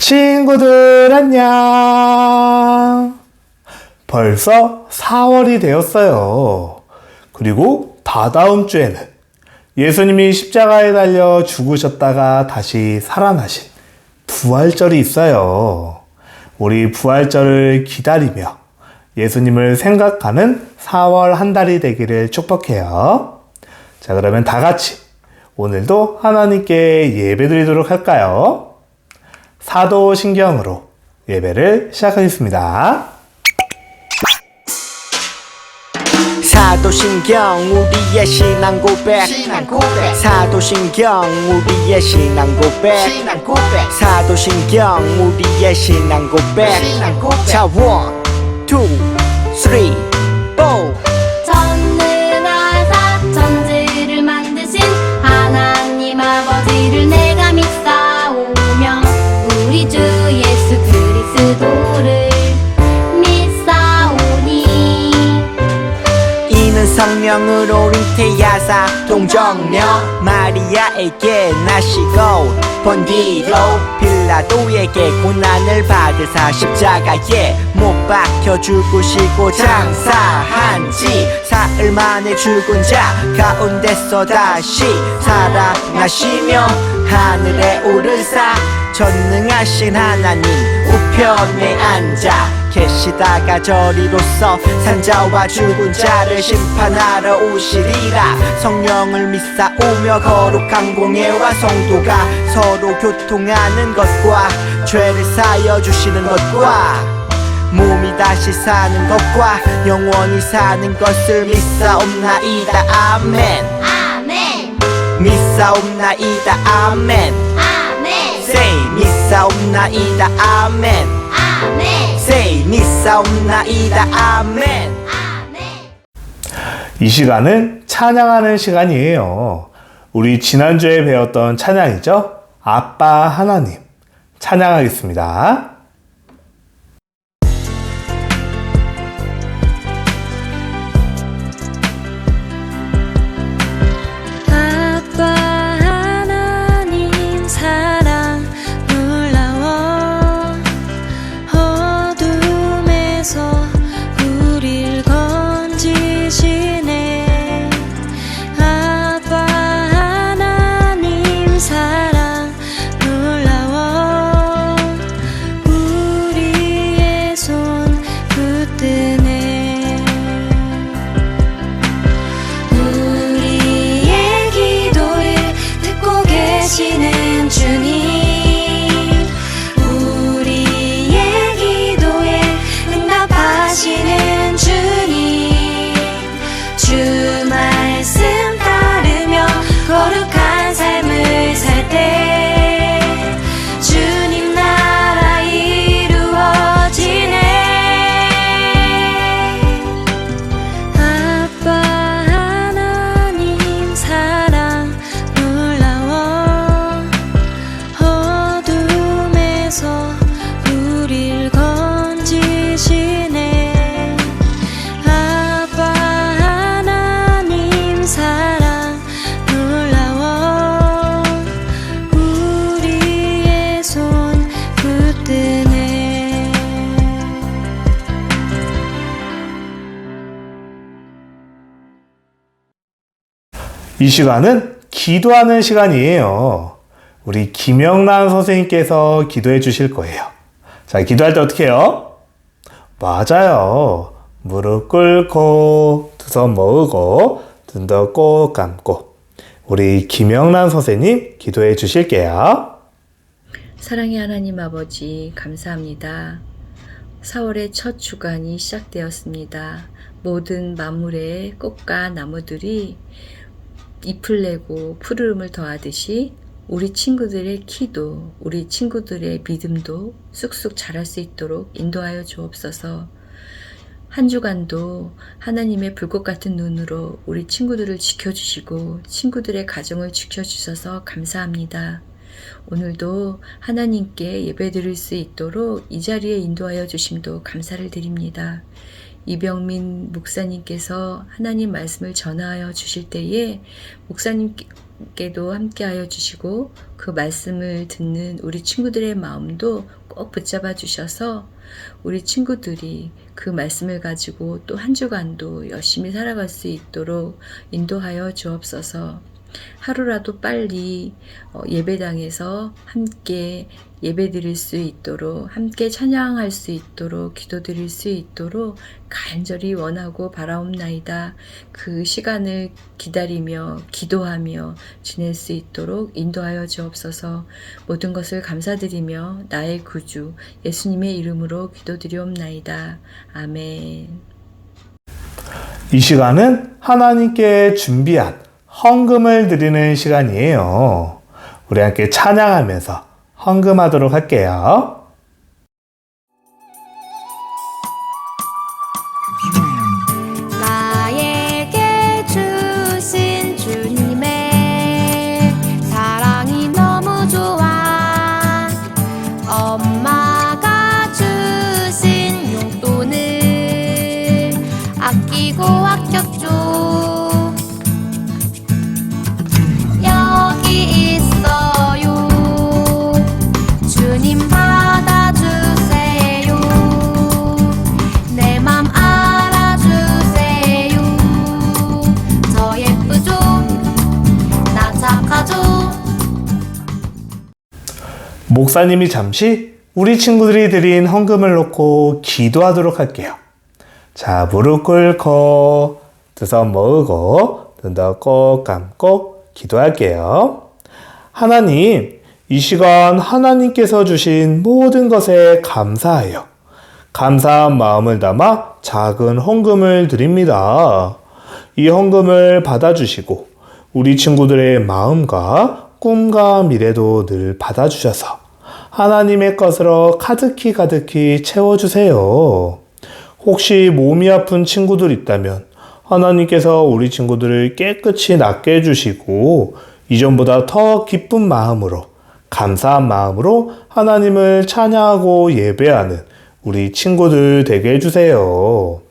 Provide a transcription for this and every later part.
친구들 안녕. 벌써 4월이 되었어요. 그리고 다다음 주에는 예수님이 십자가에 달려 죽으셨다가 다시 살아나신 부활절이 있어요. 우리 부활절을 기다리며 예수님을 생각하는 4월 한 달이 되기를 축복해요. 자, 그러면 다 같이 오늘도 하나님께 예배드리도록 할까요? 사도신경으로 예배를 시작하겠습니다. 사도신경 우리의 신앙 고백 사도신경 우리의 신앙 고백 사도신경 우리의 신앙 고백 자, 1, 2, 3, 4 전능하사 천지를 만드신 하나님 아버지를 내가 믿사오며 우리 주 예수 그리스도를 믿사오니 이는 성령으로 잉태하사 동정녀 마리아에게 나시고 본디로 빌라도에게 고난을 받으사 십자가에 못 박혀 죽으시고 장사한 지 사흘 만에 죽은 자 가운데서 다시 살아나시며 하늘에 오르사 전능하신 하나님 우편에 앉아 계시다가 저리로서 산자와 죽은 자를 심판하러 오시리라. 성령을 믿사오며 거룩한 공예와 성도가 서로 교통하는 것과 죄를 사여 주시는 것과 몸이 다시 사는 것과 영원히 사는 것을 믿사옵나이다. 아멘. 아멘 믿사옵나이다. 아멘. 아멘 Say 믿사옵나이다. 아멘. 아멘 Say 믿사옵나이다. 아멘. 아멘 이 시간은 찬양하는 시간이에요. 우리 지난주에 배웠던 찬양이죠? 아빠 하나님 찬양하겠습니다. 아빠 하나님 사랑 놀라워 어둠에서 우릴 건지시네. 아빠 하나님 사랑 놀라워 우리의 손 붙드네. 우리의 기도를 듣고 계시는 주님, 우리의 기도에 응답하시는 주님, 주 말씀 따르며 거룩한 삶을 살 때 주님 나라 이루어지네. 아빠 하나님 사랑 놀라워 어둠에서 우릴 건지시네. 아빠 하나님 사랑 놀라워 우리의 손 붙드네. 이 시간은 기도하는 시간이에요. 우리 김영란 선생님께서 기도해 주실 거예요. 자, 기도할 때 어떻게 해요? 맞아요. 무릎 꿇고 두 손 모으고 눈도 꼭 감고 우리 김영란 선생님 기도해 주실게요. 사랑의 하나님 아버지 감사합니다. 4월의 첫 주간이 시작되었습니다. 모든 만물의 꽃과 나무들이 잎을 내고 푸르름을 더하듯이 우리 친구들의 키도 우리 친구들의 믿음도 쑥쑥 자랄 수 있도록 인도하여 주옵소서. 한 주간도 하나님의 불꽃 같은 눈으로 우리 친구들을 지켜주시고 친구들의 가정을 지켜주셔서 감사합니다. 오늘도 하나님께 예배드릴 수 있도록 이 자리에 인도하여 주심도 감사를 드립니다. 이병민 목사님께서 하나님 말씀을 전하여 주실 때에 목사님 우리에게도 함께하여 주시고 그 말씀을 듣는 우리 친구들의 마음도 꼭 붙잡아 주셔서 우리 친구들이 그 말씀을 가지고 또 한 주간도 열심히 살아갈 수 있도록 인도하여 주옵소서. 하루라도 빨리 예배당에서 함께 예배드릴 수 있도록, 함께 찬양할 수 있도록, 기도드릴 수 있도록 간절히 원하고 바라옵나이다. 그 시간을 기다리며 기도하며 지낼 수 있도록 인도하여 주옵소서. 모든 것을 감사드리며 나의 구주 예수님의 이름으로 기도드리옵나이다. 아멘. 이 시간은 하나님께 준비한 헌금을 드리는 시간이에요. 우리 함께 찬양하면서 헌금하도록 할게요. 나에게 주신 주님의 사랑이 너무 좋아. 엄마가 주신 용돈을 아끼고 아꼈죠. 여기 있어요. 주님 받아주세요. 내 맘 알아주세요. 저 예쁘죠? 나 착하죠? 목사님이 잠시 우리 친구들이 드린 헌금을 놓고 기도하도록 할게요. 자, 무릎 꿇고 두 손 모으고 눈도 꼭 감고 기도할게요. 하나님, 이 시간 하나님께서 주신 모든 것에 감사해요. 감사한 마음을 담아 작은 헌금을 드립니다. 이 헌금을 받아주시고 우리 친구들의 마음과 꿈과 미래도 늘 받아주셔서 하나님의 것으로 가득히 채워주세요. 혹시 몸이 아픈 친구들 있다면 하나님께서 우리 친구들을 깨끗이 낫게 해주시고 이전보다 더 기쁜 마음으로, 감사한 마음으로 하나님을 찬양하고 예배하는 우리 친구들 되게 해주세요.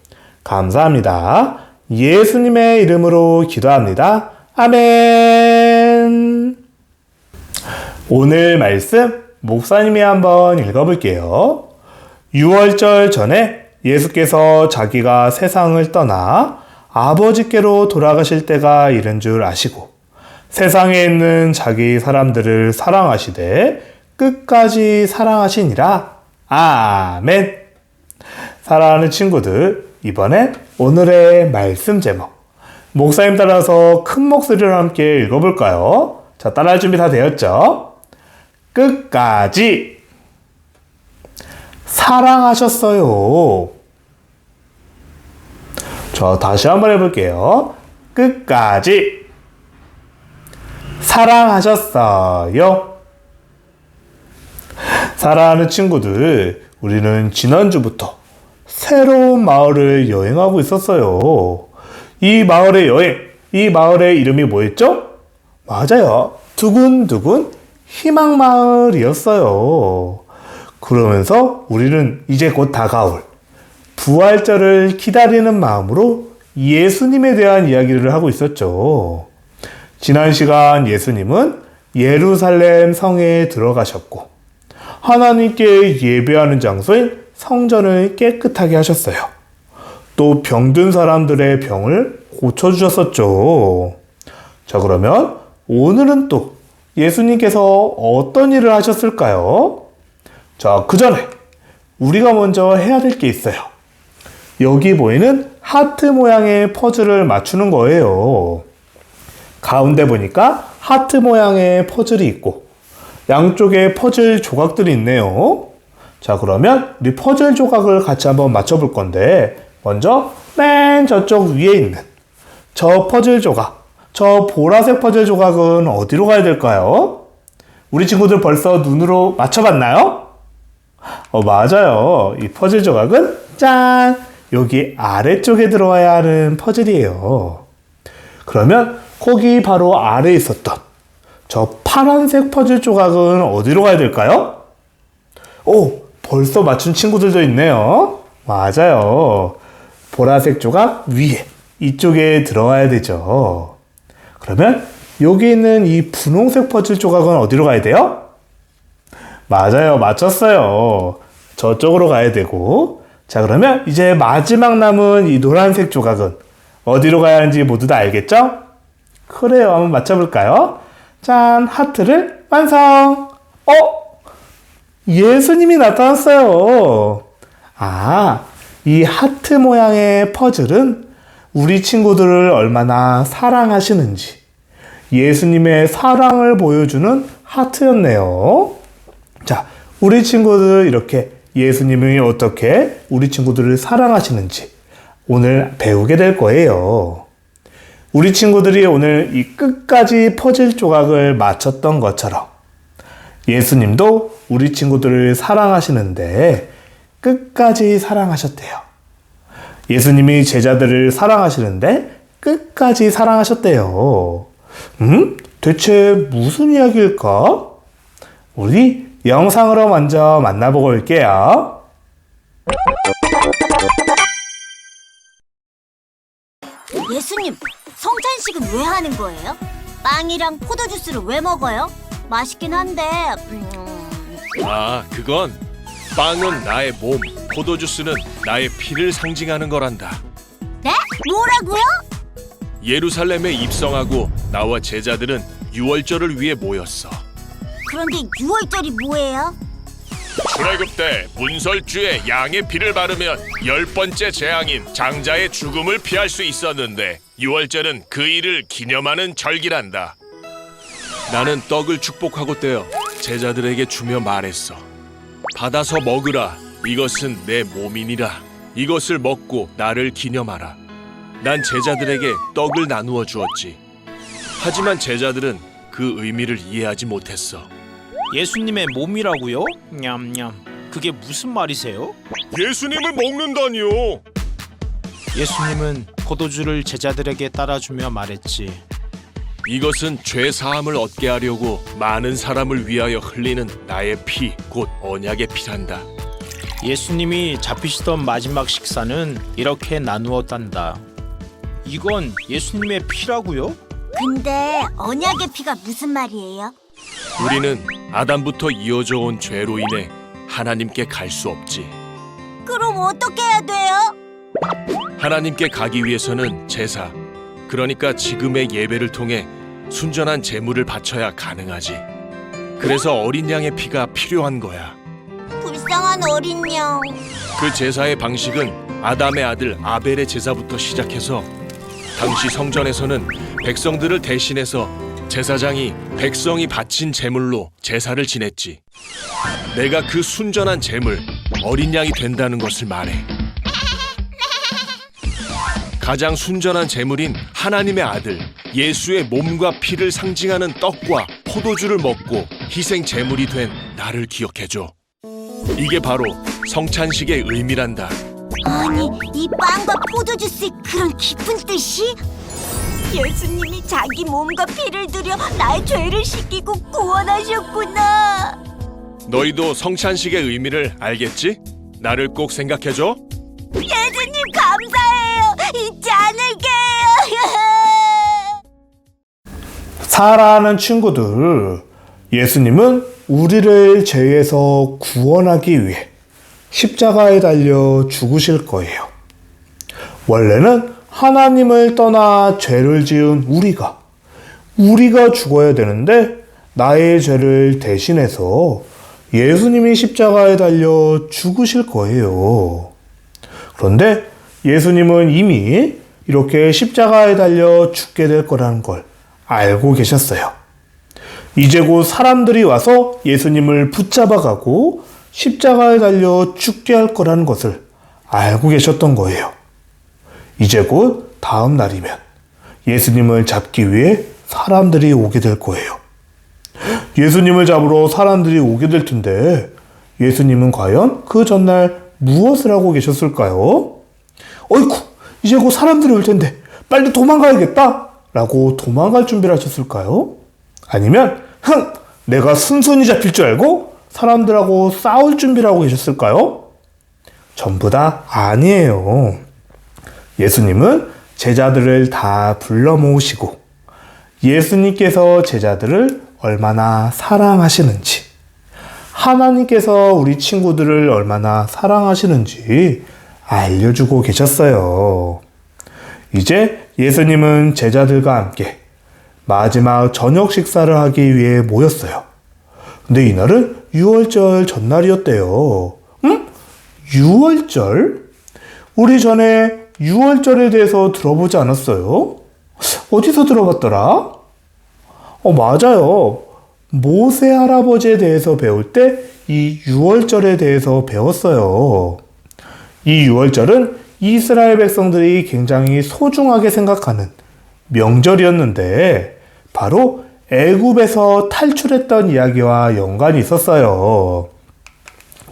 감사합니다. 예수님의 이름으로 기도합니다. 아멘. 오늘 말씀 목사님이 한번 읽어볼게요. 6월절 전에 예수께서 자기가 세상을 떠나 아버지께로 돌아가실 때가 이른 줄 아시고 세상에 있는 자기 사람들을 사랑하시되 끝까지 사랑하시니라. 아멘. 사랑하는 친구들, 이번엔 오늘의 말씀 제목 목사님 따라서 큰 목소리로 함께 읽어볼까요? 자, 따라할 준비 다 되었죠? 끝까지 사랑하셨어요. 자, 다시 한번 해볼게요. 끝까지 사랑하셨어요. 사랑하는 친구들, 우리는 지난주부터 새로운 마을을 여행하고 있었어요. 이 마을의 여행, 이 마을의 이름이 뭐였죠? 맞아요. 두근두근 희망마을이었어요. 그러면서 우리는 이제 곧 다가올 부활절을 기다리는 마음으로 예수님에 대한 이야기를 하고 있었죠. 지난 시간 예수님은 예루살렘 성에 들어가셨고 하나님께 예배하는 장소인 성전을 깨끗하게 하셨어요. 또 병든 사람들의 병을 고쳐주셨었죠. 자, 그러면 오늘은 또 예수님께서 어떤 일을 하셨을까요? 자, 그 전에 우리가 먼저 해야 될 게 있어요. 여기 보이는 하트 모양의 퍼즐을 맞추는 거예요. 가운데 보니까 하트 모양의 퍼즐이 있고 양쪽에 퍼즐 조각들이 있네요. 자, 그러면 우리 퍼즐 조각을 같이 한번 맞춰볼 건데 먼저 맨 저쪽 위에 있는 저 퍼즐 조각, 저 보라색 퍼즐 조각은 어디로 가야 될까요? 우리 친구들 벌써 눈으로 맞춰봤나요? 맞아요. 이 퍼즐 조각은 짠! 여기 아래쪽에 들어와야 하는 퍼즐이에요. 그러면 거기 바로 아래에 있었던 저 파란색 퍼즐 조각은 어디로 가야 될까요? 오, 벌써 맞춘 친구들도 있네요. 맞아요. 보라색 조각 위에 이쪽에 들어와야 되죠. 그러면 여기 있는 이 분홍색 퍼즐 조각은 어디로 가야 돼요? 맞아요. 맞췄어요. 저쪽으로 가야 되고. 자, 그러면 이제 마지막 남은 이 노란색 조각은 어디로 가야 하는지 모두 다 알겠죠? 그래요. 한번 맞춰볼까요? 짠! 하트를 완성! 예수님이 나타났어요. 아, 이 하트 모양의 퍼즐은 우리 친구들을 얼마나 사랑하시는지 예수님의 사랑을 보여주는 하트였네요. 자, 우리 친구들 이렇게 예수님이 어떻게 우리 친구들을 사랑하시는지 오늘 배우게 될 거예요. 우리 친구들이 오늘 이 끝까지 퍼즐 조각을 맞췄던 것처럼 예수님도 우리 친구들을 사랑하시는데 끝까지 사랑하셨대요. 예수님이 제자들을 사랑하시는데 끝까지 사랑하셨대요. 대체 무슨 이야기일까? 우리 영상으로 먼저 만나보고 올게요. 예수님, 성찬식은 왜 하는 거예요? 빵이랑 포도주스를 왜 먹어요? 맛있긴 한데 아, 그건 빵은 나의 몸, 포도주스는 나의 피를 상징하는 거란다. 네? 뭐라고요? 예루살렘에 입성하고 나와 제자들은 유월절을 위해 모였어. 그런데 유월절이 뭐예요? 출애굽 때 문설주에 양의 피를 바르면 10번째 재앙인 장자의 죽음을 피할 수 있었는데 유월절은 그 일을 기념하는 절기란다. 나는 떡을 축복하고 떼어 제자들에게 주며 말했어. 받아서 먹으라. 이것은 내 몸이니라. 이것을 먹고 나를 기념하라. 난 제자들에게 떡을 나누어 주었지. 하지만 제자들은 그 의미를 이해하지 못했어. 예수님의 몸이라고요? 냠냠. 그게 무슨 말이세요? 예수님을 먹는다니요. 예수님은 포도주를 제자들에게 따라주며 말했지. 이것은 죄 사함을 얻게 하려고 많은 사람을 위하여 흘리는 나의 피, 곧 언약의 피란다. 예수님이 잡히시던 마지막 식사는 이렇게 나누었단다. 이건 예수님의 피라고요? 근데 언약의 피가 무슨 말이에요? 우리는 아담부터 이어져 온 죄로 인해 하나님께 갈 수 없지. 그럼 어떻게 해야 돼요? 하나님께 가기 위해서는 제사, 그러니까 지금의 예배를 통해 순전한 제물을 바쳐야 가능하지. 그래서 어린 양의 피가 필요한 거야. 불쌍한 어린 양. 그 제사의 방식은 아담의 아들 아벨의 제사부터 시작해서 당시 성전에서는 백성들을 대신해서 제사장이 백성이 바친 제물로 제사를 지냈지. 내가 그 순전한 제물, 어린 양이 된다는 것을 말해. 가장 순전한 제물인 하나님의 아들 예수의 몸과 피를 상징하는 떡과 포도주를 먹고 희생 제물이 된 나를 기억해줘. 이게 바로 성찬식의 의미란다. 아니, 이 빵과 포도주스의 그런 깊은 뜻이? 예수님이 자기 몸과 피를 들여 나의 죄를 씻기고 구원하셨구나. 너희도 성찬식의 의미를 알겠지? 나를 꼭 생각해줘. 예수님 감사해요. 잊지 않을게요. 사랑하는 친구들, 예수님은 우리를 죄에서 구원하기 위해 십자가에 달려 죽으실 거예요. 원래는 하나님을 떠나 죄를 지은 우리가 죽어야 되는데 나의 죄를 대신해서 예수님이 십자가에 달려 죽으실 거예요. 그런데 예수님은 이미 이렇게 십자가에 달려 죽게 될 거라는 걸 알고 계셨어요. 이제 곧 사람들이 와서 예수님을 붙잡아가고 십자가에 달려 죽게 할 거라는 것을 알고 계셨던 거예요. 이제 곧 다음 날이면 예수님을 잡기 위해 사람들이 오게 될 거예요. 예수님을 잡으러 사람들이 오게 될 텐데 예수님은 과연 그 전날 무엇을 하고 계셨을까요? 어이쿠, 이제 곧 사람들이 올 텐데 빨리 도망가야겠다 라고 도망갈 준비를 하셨을까요? 아니면 내가 순순히 잡힐 줄 알고 사람들하고 싸울 준비를 하고 계셨을까요? 전부 다 아니에요. 예수님은 제자들을 다 불러 모으시고 예수님께서 제자들을 얼마나 사랑하시는지, 하나님께서 우리 친구들을 얼마나 사랑하시는지 알려주고 계셨어요. 이제 예수님은 제자들과 함께 마지막 저녁 식사를 하기 위해 모였어요. 근데 이날은 유월절 전날이었대요. 응? 유월절? 우리 전에 유월절에 대해서 들어보지 않았어요? 어디서 들어봤더라? 맞아요. 모세 할아버지에 대해서 배울 때 이 유월절에 대해서 배웠어요. 이 유월절은 이스라엘 백성들이 굉장히 소중하게 생각하는 명절이었는데 바로 애굽에서 탈출했던 이야기와 연관이 있었어요.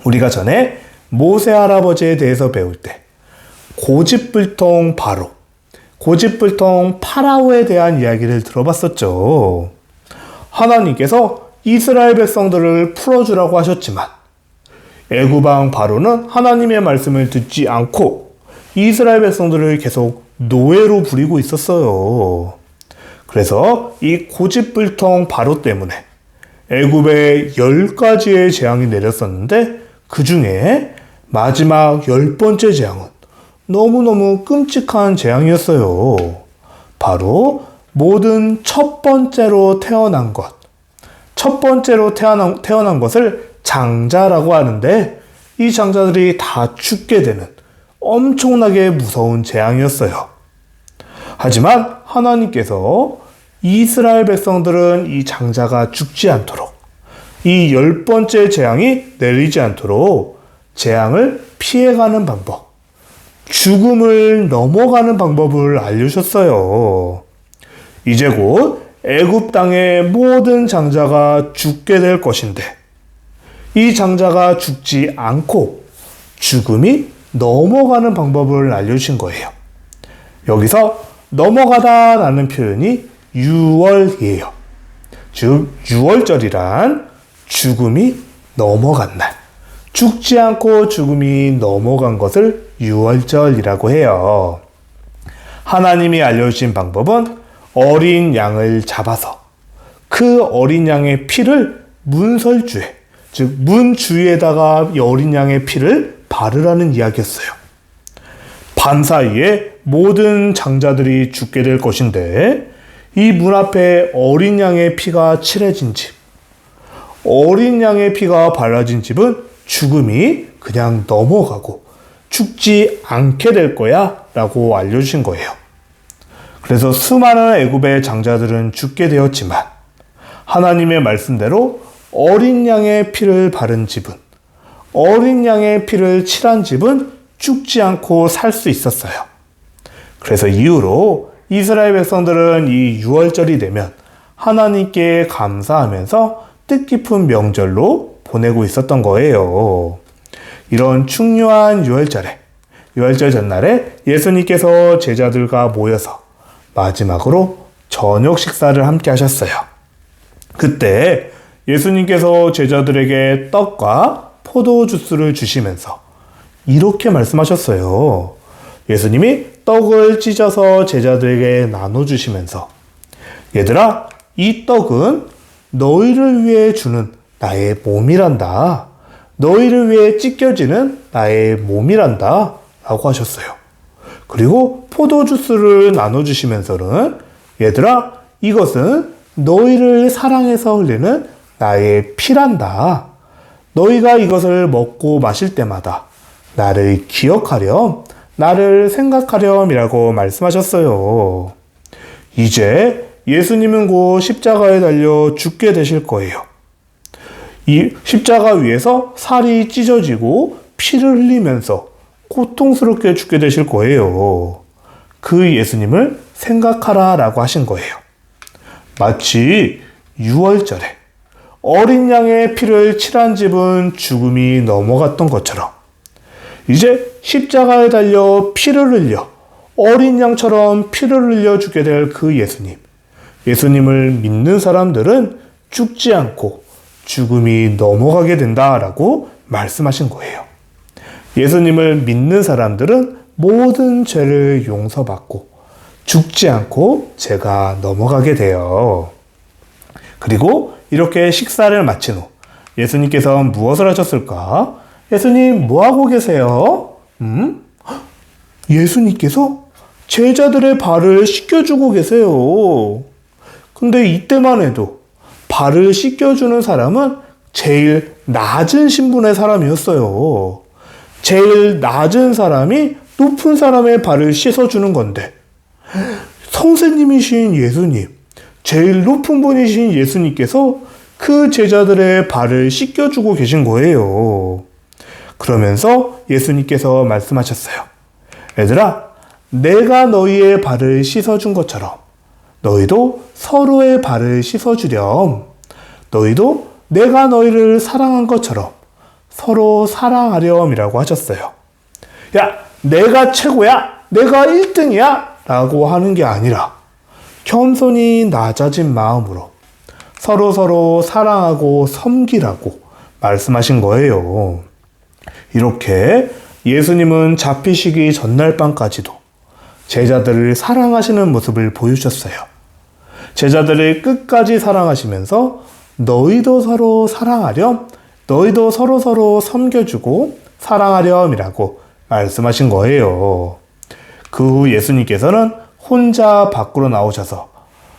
우리가 전에 모세 할아버지에 대해서 배울 때 고집불통 바로, 고집불통 파라오에 대한 이야기를 들어봤었죠. 하나님께서 이스라엘 백성들을 풀어주라고 하셨지만 애굽왕 바로는 하나님의 말씀을 듣지 않고 이스라엘 백성들을 계속 노예로 부리고 있었어요. 그래서 이 고집불통 바로 때문에 애굽에 10가지의 재앙이 내렸었는데 그 중에 마지막 10번째 재앙은 너무너무 끔찍한 재앙이었어요. 바로 모든 첫 번째로 태어난 것, 첫 번째로 태어난 것을 장자라고 하는데 이 장자들이 다 죽게 되는 엄청나게 무서운 재앙이었어요. 하지만 하나님께서 이스라엘 백성들은 이 장자가 죽지 않도록, 이 10번째 재앙이 내리지 않도록 재앙을 피해가는 방법, 죽음을 넘어가는 방법을 알려주셨어요. 이제 곧 애굽 땅의 모든 장자가 죽게 될 것인데 이 장자가 죽지 않고 죽음이 넘어가는 방법을 알려주신 거예요. 여기서 넘어가다라는 표현이 유월이에요. 즉 유월절이란 죽음이 넘어간 날, 죽지 않고 죽음이 넘어간 것을 유월절이라고 해요. 하나님이 알려주신 방법은 어린 양을 잡아서 그 어린 양의 피를 문설주에, 즉 문 주위에다가 이 어린 양의 피를 바르라는 이야기였어요. 밤사이에 모든 장자들이 죽게 될 것인데 이 문 앞에 어린 양의 피가 칠해진 집, 어린 양의 피가 발라진 집은 죽음이 그냥 넘어가고 죽지 않게 될 거야 라고 알려주신 거예요. 그래서 수많은 애굽의 장자들은 죽게 되었지만 하나님의 말씀대로 어린 양의 피를 바른 집은, 어린 양의 피를 칠한 집은 죽지 않고 살 수 있었어요. 그래서 이후로 이스라엘 백성들은 이 유월절이 되면 하나님께 감사하면서 뜻깊은 명절로 보내고 있었던 거예요. 이런 중요한 유월절에, 유월절 전날에 예수님께서 제자들과 모여서 마지막으로 저녁 식사를 함께 하셨어요. 그때 예수님께서 제자들에게 떡과 포도 주스를 주시면서 이렇게 말씀하셨어요. 예수님이 떡을 찢어서 제자들에게 나눠주시면서 얘들아, 이 떡은 너희를 위해 주는 나의 몸이란다. 너희를 위해 찢겨지는 나의 몸이란다 라고 하셨어요. 그리고 포도주스를 나눠주시면서는 얘들아, 이것은 너희를 사랑해서 흘리는 나의 피란다. 너희가 이것을 먹고 마실 때마다 나를 기억하렴, 나를 생각하렴이라고 말씀하셨어요. 이제 예수님은 곧 십자가에 달려 죽게 되실 거예요. 이 십자가 위에서 살이 찢어지고 피를 흘리면서 고통스럽게 죽게 되실 거예요. 그 예수님을 생각하라 라고 하신 거예요. 마치 유월절에 어린 양의 피를 칠한 집은 죽음이 넘어갔던 것처럼 이제 십자가에 달려 피를 흘려 어린 양처럼 피를 흘려 죽게 될 그 예수님, 예수님을 믿는 사람들은 죽지 않고 죽음이 넘어가게 된다라고 말씀하신 거예요. 예수님을 믿는 사람들은 모든 죄를 용서받고 죽지 않고 제가 넘어가게 돼요. 그리고 이렇게 식사를 마친 후 예수님께서 무엇을 하셨을까? 예수님 뭐 하고 계세요? 예수님께서 제자들의 발을 씻겨주고 계세요. 근데 이때만 해도 발을 씻겨주는 사람은 제일 낮은 신분의 사람이었어요. 제일 낮은 사람이 높은 사람의 발을 씻어주는 건데, 선생님이신 예수님, 제일 높은 분이신 예수님께서 그 제자들의 발을 씻겨주고 계신 거예요. 그러면서 예수님께서 말씀하셨어요. 얘들아, 내가 너희의 발을 씻어준 것처럼 너희도 서로의 발을 씻어주렴. 너희도 내가 너희를 사랑한 것처럼 서로 사랑하렴이라고 하셨어요. 야, 내가 최고야! 내가 1등이야! 라고 하는 게 아니라 겸손히 낮아진 마음으로 서로 사랑하고 섬기라고 말씀하신 거예요. 이렇게 예수님은 잡히시기 전날 밤까지도 제자들을 사랑하시는 모습을 보여주셨어요. 제자들을 끝까지 사랑하시면서 너희도 서로 사랑하렴, 너희도 서로 섬겨주고 사랑하렴이라고 말씀하신 거예요. 그 후 예수님께서는 혼자 밖으로 나오셔서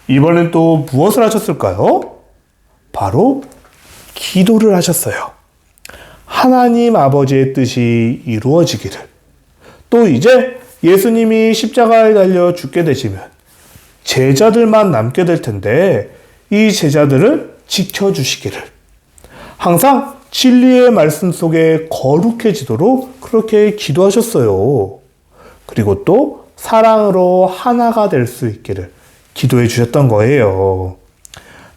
이번엔 또 무엇을 하셨을까요? 바로 기도를 하셨어요. 하나님 아버지의 뜻이 이루어지기를. 또 이제 예수님이 십자가에 달려 죽게 되시면 제자들만 남게 될 텐데 이 제자들을 지켜주시기를. 항상 진리의 말씀 속에 거룩해지도록 그렇게 기도하셨어요. 그리고 또 사랑으로 하나가 될 수 있기를 기도해 주셨던 거예요.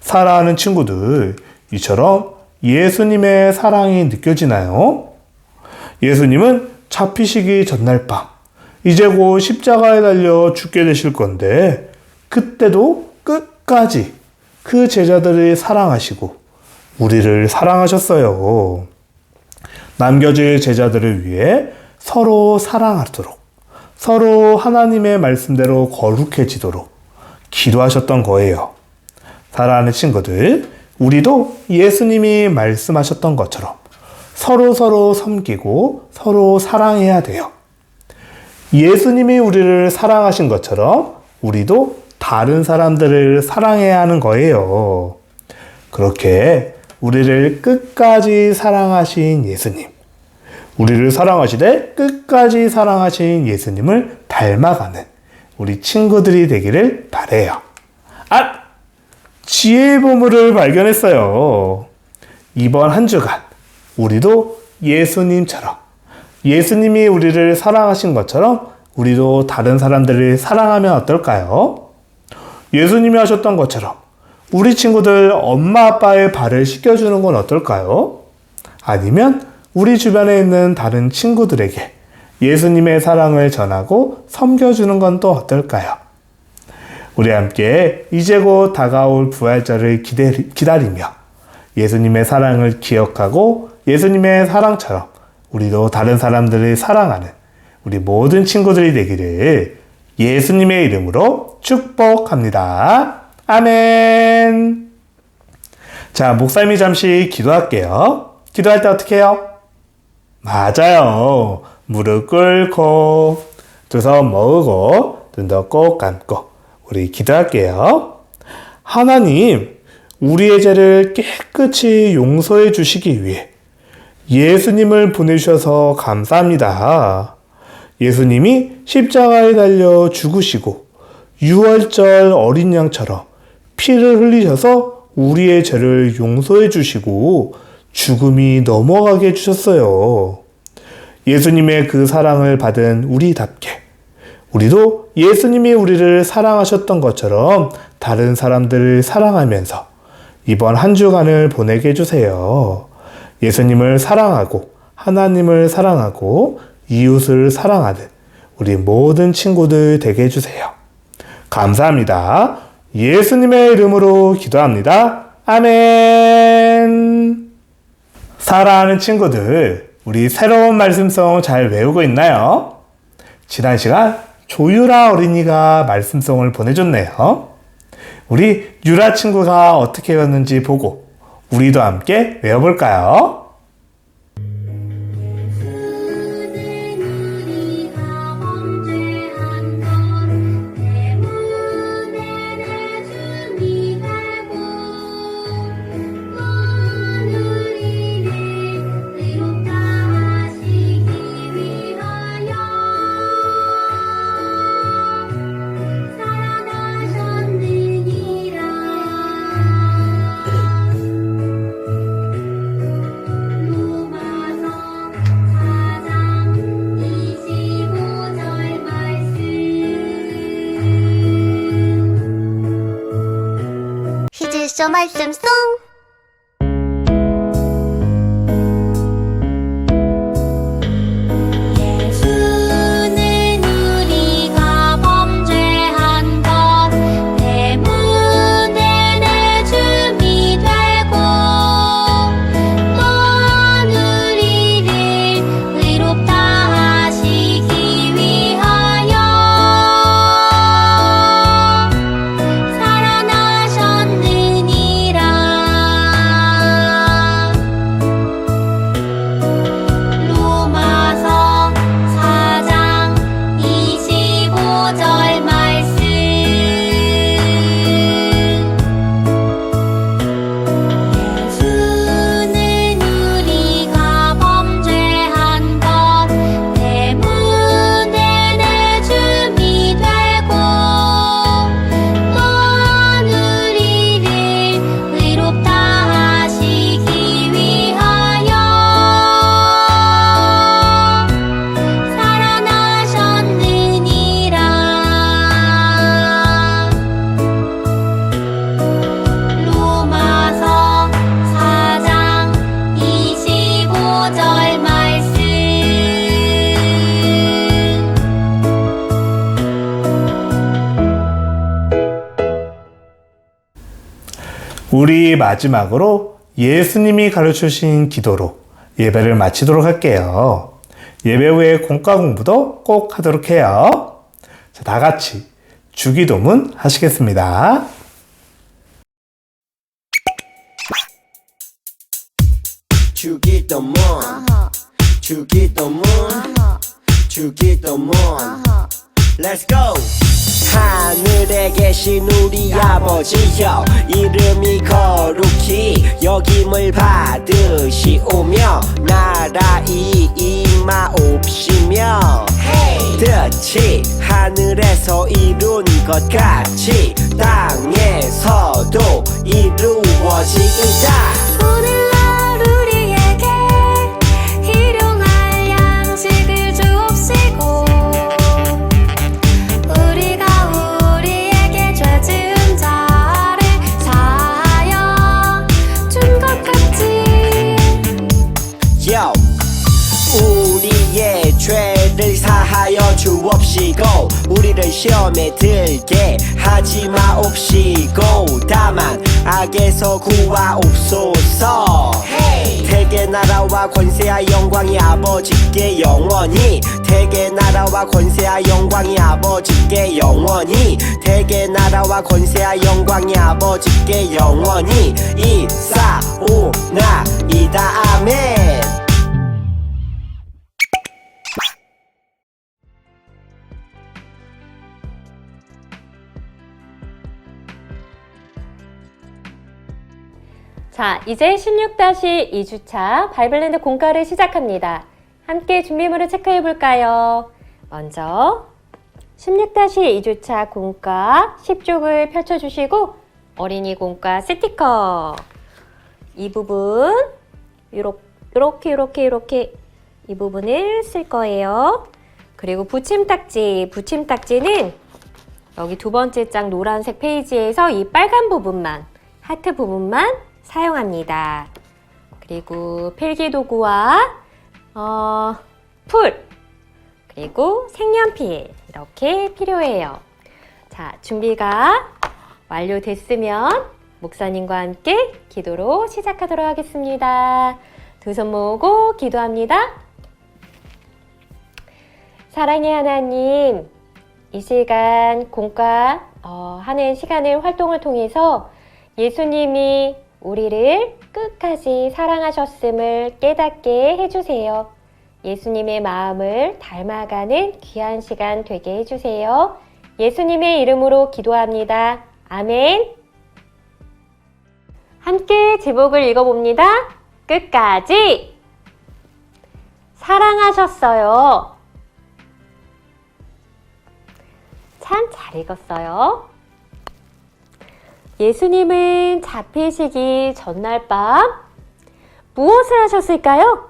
사랑하는 친구들, 이처럼 예수님의 사랑이 느껴지나요? 예수님은 잡히시기 전날 밤, 이제 곧 십자가에 달려 죽게 되실 건데, 그때도 끝까지 그 제자들을 사랑하시고 우리를 사랑하셨어요. 남겨질 제자들을 위해 서로 사랑하도록, 서로 하나님의 말씀대로 거룩해지도록 기도하셨던 거예요. 사랑하는 친구들, 우리도 예수님이 말씀하셨던 것처럼 서로 섬기고 서로 사랑해야 돼요. 예수님이 우리를 사랑하신 것처럼 우리도 다른 사람들을 사랑해야 하는 거예요. 그렇게 우리를 끝까지 사랑하신 예수님, 우리를 사랑하시되 끝까지 사랑하신 예수님을 닮아가는 우리 친구들이 되기를 바래요. 지혜의 보물을 발견했어요. 이번 한 주간 우리도 예수님처럼, 예수님이 우리를 사랑하신 것처럼 우리도 다른 사람들을 사랑하면 어떨까요? 예수님이 하셨던 것처럼 우리 친구들 엄마 아빠의 발을 씻겨주는 건 어떨까요? 아니면 우리 주변에 있는 다른 친구들에게 예수님의 사랑을 전하고 섬겨주는 건 또 어떨까요? 우리 함께 이제 곧 다가올 부활절을 기다리며 예수님의 사랑을 기억하고 예수님의 사랑처럼 우리도 다른 사람들을 사랑하는 우리 모든 친구들이 되기를 예수님의 이름으로 축복합니다. 아멘. 자, 목사님이 잠시 기도할게요. 기도할 때 어떻게 해요? 맞아요. 무릎 꿇고 두 손 모으고 눈도 꼭 감고 우리 기도할게요. 하나님, 우리의 죄를 깨끗이 용서해 주시기 위해 예수님을 보내주셔서 감사합니다. 예수님이 십자가에 달려 죽으시고 유월절 어린 양처럼 피를 흘리셔서 우리의 죄를 용서해 주시고 죽음이 넘어가게 해주셨어요. 예수님의 그 사랑을 받은 우리답게 우리도 예수님이 우리를 사랑하셨던 것처럼 다른 사람들을 사랑하면서 이번 한 주간을 보내게 해주세요. 예수님을 사랑하고 하나님을 사랑하고 이웃을 사랑하는 우리 모든 친구들 되게 해주세요. 감사합니다. 예수님의 이름으로 기도합니다. 아멘. 사랑하는 친구들, 우리 새로운 말씀송 잘 외우고 있나요? 지난 시간 조유라 어린이가 말씀송을 보내줬네요. 우리 유라 친구가 어떻게 외웠는지 보고 우리도 함께 외워볼까요? 히즈쇼 말씀송. 예수는 우리가 범죄한 것 때문에 내 줌이 되고 또한 우리를 의롭다 하시기 위하여 살아나셨느니라. 로마서 4장 25절 말씀. 예수는 우리가 범죄한 것 때문에 내 줌이 되고 또한 우리를 의롭다 하시기 위하여 살아나셨느니라. 로마서 4장 25절 말씀. 우리 마지막으로 예수님이 가르쳐주신 기도로 예배를 마치도록 할게요. 예배 후에 공과 공부도 꼭 하도록 해요. 자, 다 같이 주기도문 하시겠습니다. 주기도문 주기도문 주기도문 Let's go! 하늘에 계신 우리 아버지여 이름이 거룩히 여김을 받으시오며 나라이 임하옵시며 뜻이 하늘에서 이룬 것 같이 땅에서도 이루어지이다. 오늘날 우리에게 일용할 양식을 주옵시고 우리가 우리에게 죄 지은 자를 사하여 준 것 같이 Yo! 우리의 죄를 사하여 주옵시고 우리를 시험에 들게 하지 마옵시고 다만 악에서 구하옵소서. 대개 나라와 권세와 영광이 아버지께 영원히 대개 나라와 권세와 영광이 아버지께 영원히 대개 나라와 권세와 영광이 아버지께 영원히 이사오나이다. 아멘. 자, 이제 16-2주차 바이블랜드 공과를 시작합니다. 함께 준비물을 체크해 볼까요? 먼저 16-2주차 공과 10쪽을 펼쳐주시고 어린이 공과 스티커 이 부분 이렇게 이 부분을 쓸 거예요. 그리고 붙임딱지는 여기 두 번째 장 노란색 페이지에서 이 빨간 부분만 하트 부분만 사용합니다. 그리고 필기도구와 풀 그리고 색연필 이렇게 필요해요. 자, 준비가 완료됐으면 목사님과 함께 기도로 시작하도록 하겠습니다. 두 손 모으고 기도합니다. 사랑의 하나님, 이 시간 공과 하는 시간을 활동을 통해서 예수님이 우리를 끝까지 사랑하셨음을 깨닫게 해주세요. 예수님의 마음을 닮아가는 귀한 시간 되게 해주세요. 예수님의 이름으로 기도합니다. 아멘. 함께 제목을 읽어봅니다. 끝까지 사랑하셨어요. 참 잘 읽었어요. 예수님은 잡히시기 전날 밤 무엇을 하셨을까요?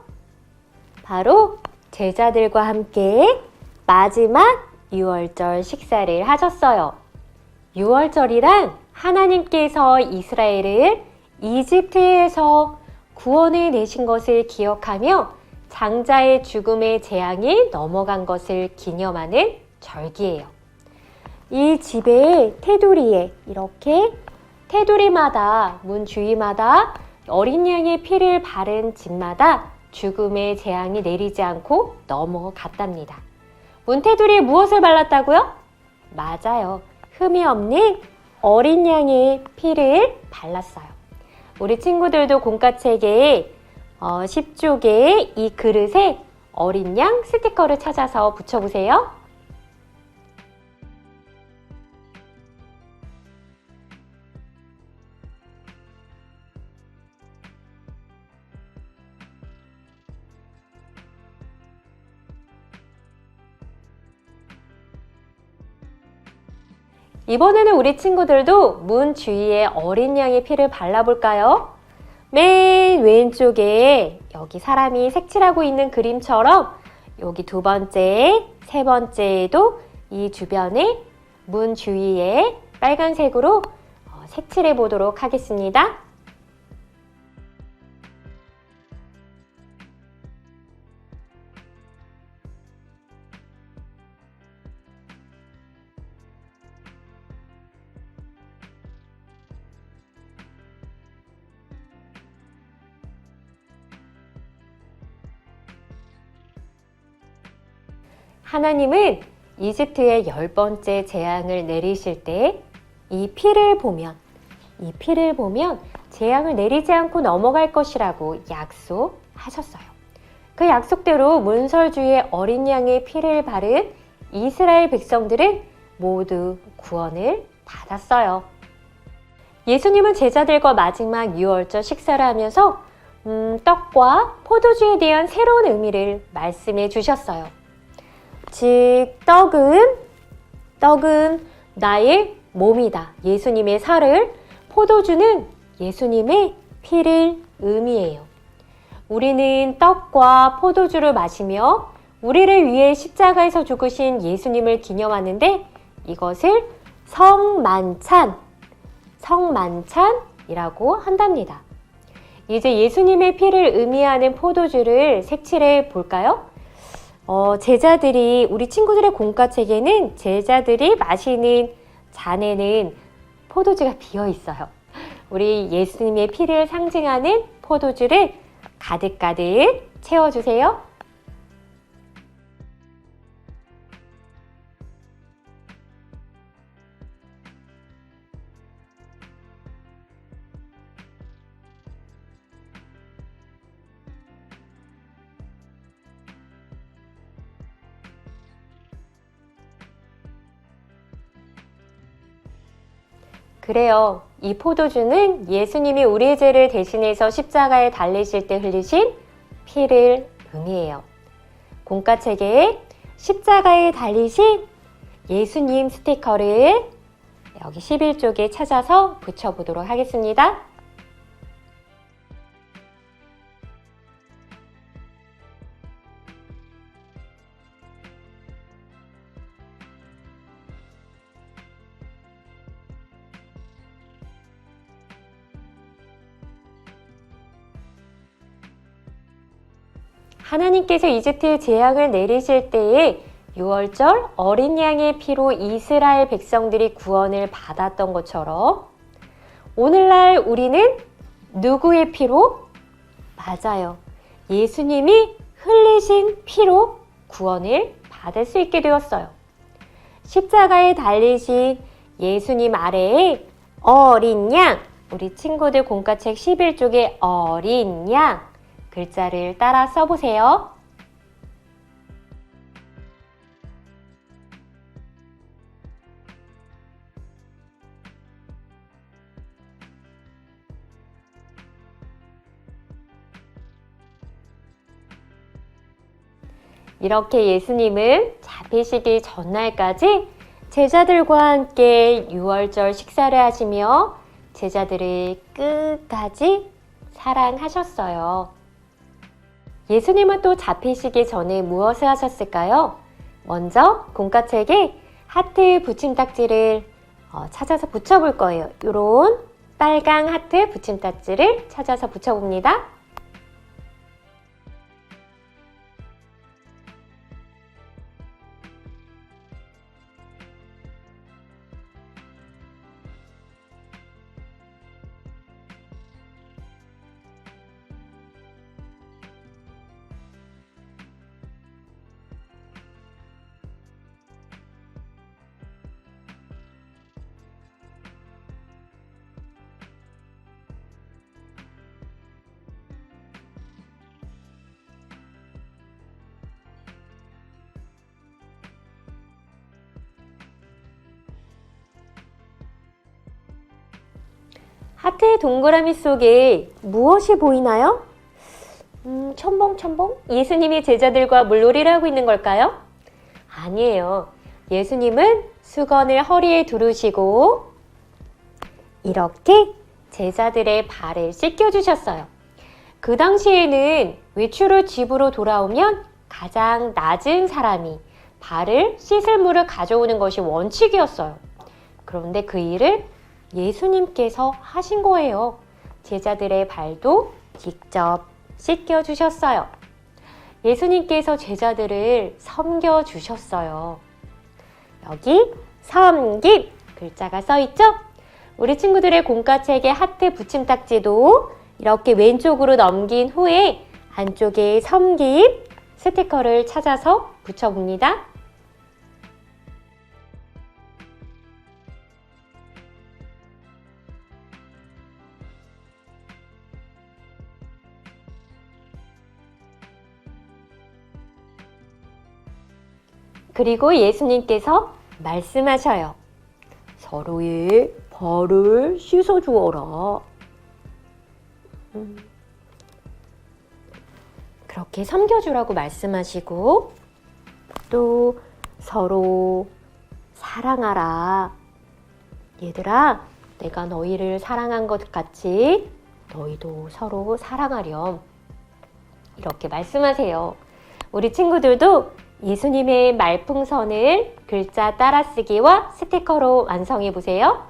바로 제자들과 함께 마지막 유월절 식사를 하셨어요. 유월절이란 하나님께서 이스라엘을 이집트에서 구원해 내신 것을 기억하며 장자의 죽음의 재앙이 넘어간 것을 기념하는 절기예요. 이 집의 테두리에 이렇게 테두리마다 문 주위마다 어린 양의 피를 바른 집마다 죽음의 재앙이 내리지 않고 넘어갔답니다. 문 테두리에 무엇을 발랐다고요? 맞아요. 흠이 없는 어린 양의 피를 발랐어요. 우리 친구들도 공과책에 10쪽에 이 그릇에 어린 양 스티커를 찾아서 붙여보세요. 이번에는 우리 친구들도 문 주위에 어린 양의 피를 발라볼까요? 맨 왼쪽에 여기 사람이 색칠하고 있는 그림처럼 여기 두 번째, 세 번째에도 이 주변에 문 주위에 빨간색으로 색칠해 보도록 하겠습니다. 하나님은 이집트의 10번째 재앙을 내리실 때 이 피를 보면 재앙을 내리지 않고 넘어갈 것이라고 약속하셨어요. 그 약속대로 문설 주위에 어린 양의 피를 바른 이스라엘 백성들은 모두 구원을 받았어요. 예수님은 제자들과 마지막 유월절 식사를 하면서 떡과 포도주에 대한 새로운 의미를 말씀해 주셨어요. 즉 떡은 나의 몸이다. 예수님의 살을, 포도주는 예수님의 피를 의미해요. 우리는 떡과 포도주를 마시며 우리를 위해 십자가에서 죽으신 예수님을 기념하는데 이것을 성만찬이라고 한답니다. 이제 예수님의 피를 의미하는 포도주를 색칠해 볼까요? 우리 친구들의 공과책에는 제자들이 마시는 잔에는 포도주가 비어 있어요. 우리 예수님의 피를 상징하는 포도주를 가득가득 채워주세요. 그래요. 이 포도주는 예수님이 우리의 죄를 대신해서 십자가에 달리실 때 흘리신 피를 의미해요. 공과책에 십자가에 달리신 예수님 스티커를 여기 11쪽에 찾아서 붙여보도록 하겠습니다. 하나님께서 이집트에 재앙을 내리실 때에 유월절 어린 양의 피로 이스라엘 백성들이 구원을 받았던 것처럼 오늘날 우리는 누구의 피로? 맞아요. 예수님이 흘리신 피로 구원을 받을 수 있게 되었어요. 십자가에 달리신 예수님 아래에 어린 양, 우리 친구들 공과책 11쪽에 어린 양 글자를 따라 써보세요. 이렇게 예수님은 잡히시기 전날까지 제자들과 함께 유월절 식사를 하시며 제자들을 끝까지 사랑하셨어요. 예수님은 또 잡히시기 전에 무엇을 하셨을까요? 먼저 공과책에 하트 붙임딱지를 찾아서 붙여볼 거예요. 이런 빨강 하트 붙임딱지를 찾아서 붙여봅니다. 하트의 동그라미 속에 무엇이 보이나요? 첨벙첨벙? 예수님이 제자들과 물놀이를 하고 있는 걸까요? 아니에요. 예수님은 수건을 허리에 두르시고 이렇게 제자들의 발을 씻겨주셨어요. 그 당시에는 외출 후 집으로 돌아오면 가장 낮은 사람이 발을 씻을 물을 가져오는 것이 원칙이었어요. 그런데 그 일을 예수님께서 하신 거예요. 제자들의 발도 직접 씻겨주셨어요. 예수님께서 제자들을 섬겨주셨어요. 여기 섬김 글자가 써있죠? 우리 친구들의 공과책의 하트 붙임딱지도 이렇게 왼쪽으로 넘긴 후에 안쪽에 섬김 스티커를 찾아서 붙여봅니다. 그리고 예수님께서 말씀하셔요. 서로의 발을 씻어주어라. 그렇게 섬겨주라고 말씀하시고 또 서로 사랑하라. 얘들아, 내가 너희를 사랑한 것 같이 너희도 서로 사랑하렴. 이렇게 말씀하세요. 우리 친구들도 예수님의 말풍선을 글자 따라쓰기와 스티커로 완성해 보세요.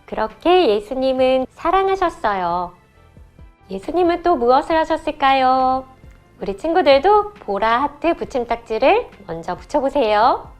그렇게 예수님은 사랑하셨어요. 예수님은 또 무엇을 하셨을까요? 우리 친구들도 보라 하트 붙임딱지를 먼저 붙여보세요.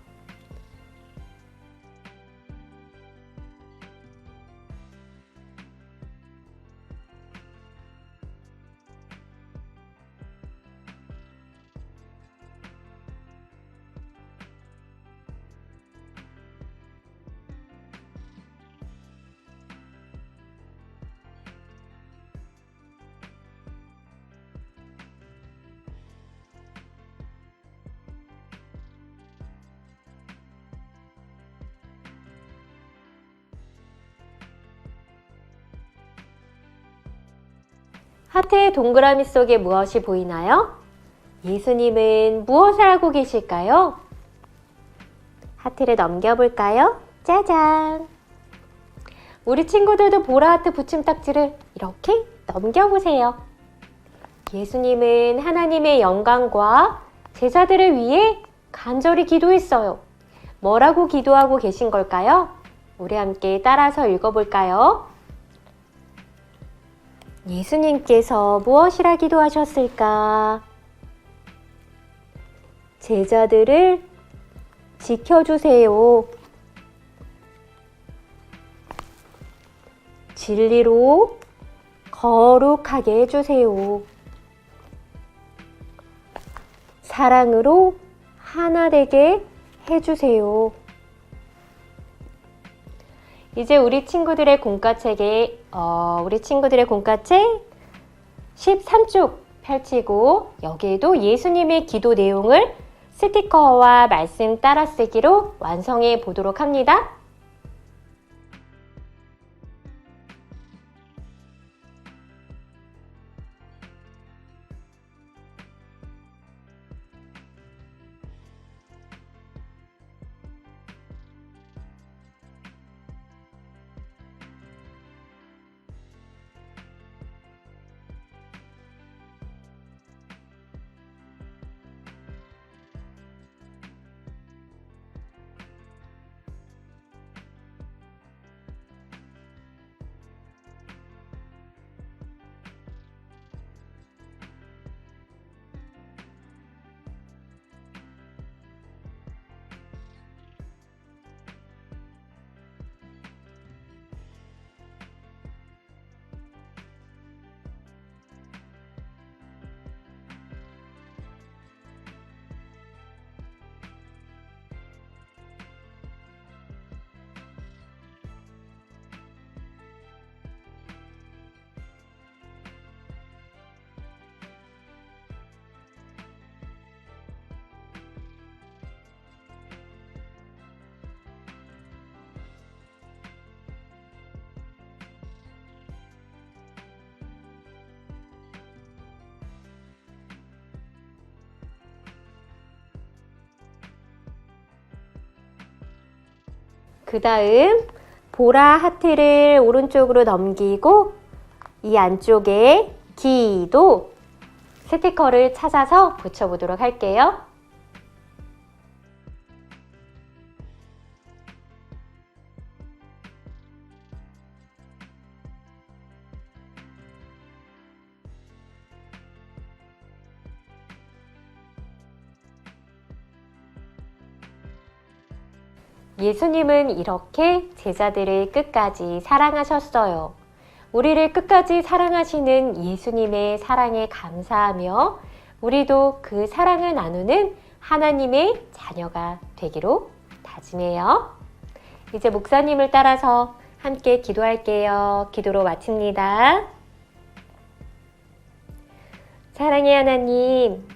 하트의 동그라미 속에 무엇이 보이나요? 예수님은 무엇을 하고 계실까요? 하트를 넘겨볼까요? 짜잔! 우리 친구들도 보라 하트 붙임딱지를 이렇게 넘겨보세요. 예수님은 하나님의 영광과 제자들을 위해 간절히 기도했어요. 뭐라고 기도하고 계신 걸까요? 우리 함께 따라서 읽어볼까요? 예수님께서 무엇이라 기도하셨을까? 제자들을 지켜주세요. 진리로 거룩하게 해주세요. 사랑으로 하나 되게 해주세요. 이제 우리 친구들의 공과책 13쪽 펼치고 여기에도 예수님의 기도 내용을 스티커와 말씀 따라 쓰기로 완성해 보도록 합니다. 그 다음 보라 하트를 오른쪽으로 넘기고 이 안쪽에 기도 스티커를 찾아서 붙여보도록 할게요. 예수님은 이렇게 제자들을 끝까지 사랑하셨어요. 우리를 끝까지 사랑하시는 예수님의 사랑에 감사하며 우리도 그 사랑을 나누는 하나님의 자녀가 되기로 다짐해요. 이제 목사님을 따라서 함께 기도할게요. 기도로 마칩니다. 사랑의 하나님,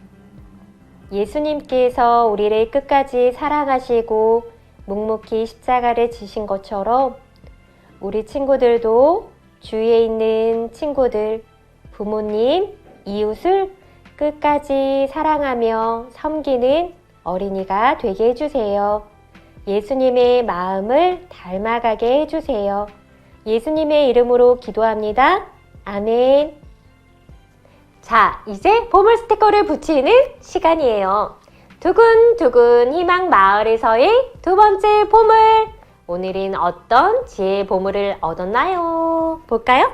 예수님께서 우리를 끝까지 사랑하시고 묵묵히 십자가를 지신 것처럼 우리 친구들도 주위에 있는 친구들, 부모님, 이웃을 끝까지 사랑하며 섬기는 어린이가 되게 해주세요. 예수님의 마음을 닮아가게 해주세요. 예수님의 이름으로 기도합니다. 아멘. 자, 이제 보물 스티커를 붙이는 시간이에요. 두근두근 희망 마을에서의 두 번째 보물. 오늘은 어떤 지혜의 보물을 얻었나요? 볼까요?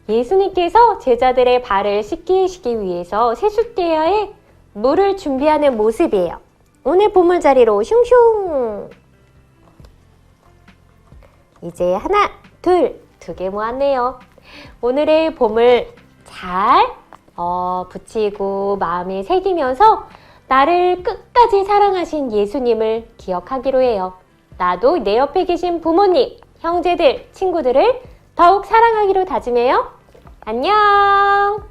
예수님께서 제자들의 발을 씻기시기 위해서 세숫대야에 물을 준비하는 모습이에요. 오늘 보물자리로 슝슝. 이제 하나, 두 개 모았네요. 오늘의 보물 잘 붙이고 마음에 새기면서 나를 끝까지 사랑하신 예수님을 기억하기로 해요. 나도 내 옆에 계신 부모님, 형제들, 친구들을 더욱 사랑하기로 다짐해요. 안녕!